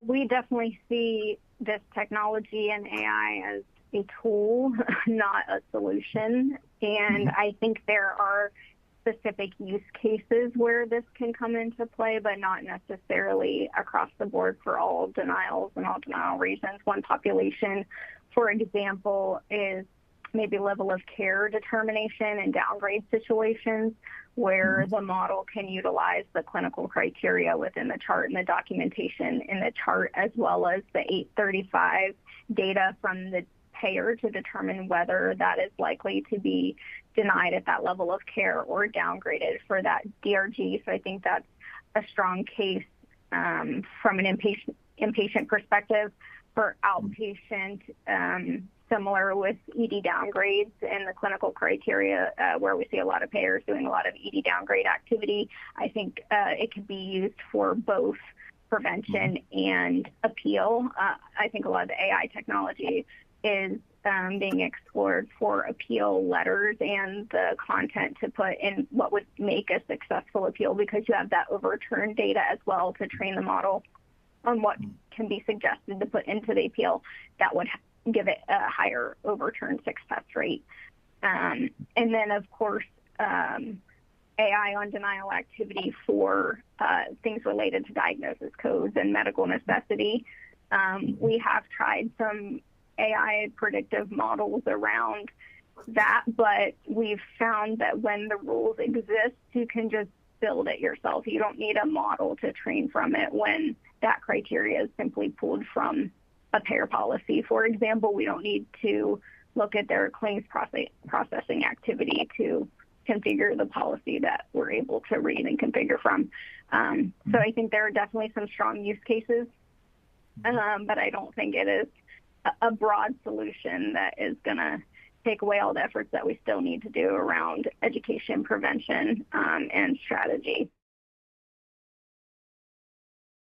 we definitely see this technology and AI as a tool, not a solution. And I think there are specific use cases where this can come into play, but not necessarily across the board for all denials and all denial reasons. One population, for example, is maybe level of care determination and downgrade situations where the model can utilize the clinical criteria within the chart and the documentation in the chart, as well as the 835 data from the payer to determine whether that is likely to be denied at that level of care or downgraded for that DRG. So I think that's a strong case from an inpatient perspective. For outpatient, similar with ED downgrades and the clinical criteria where we see a lot of payers doing a lot of ED downgrade activity. I think it could be used for both prevention and appeal. I think a lot of the AI technology is being explored for appeal letters and the content to put in what would make a successful appeal, because you have that overturned data as well to train the model on what can be suggested to put into the appeal that would give it a higher overturn success rate. And then, of course, AI on denial activity for things related to diagnosis codes and medical necessity. We have tried some AI predictive models around that, but we've found that when the rules exist, you can just build it yourself. You don't need a model to train from it when that criteria is simply pulled from a payer policy. For example, we don't need to look at their claims processing activity to configure the policy that we're able to read and configure from. So I think there are definitely some strong use cases, but I don't think it is a broad solution that is going to take away all the efforts that we still need to do around education, prevention, and strategy.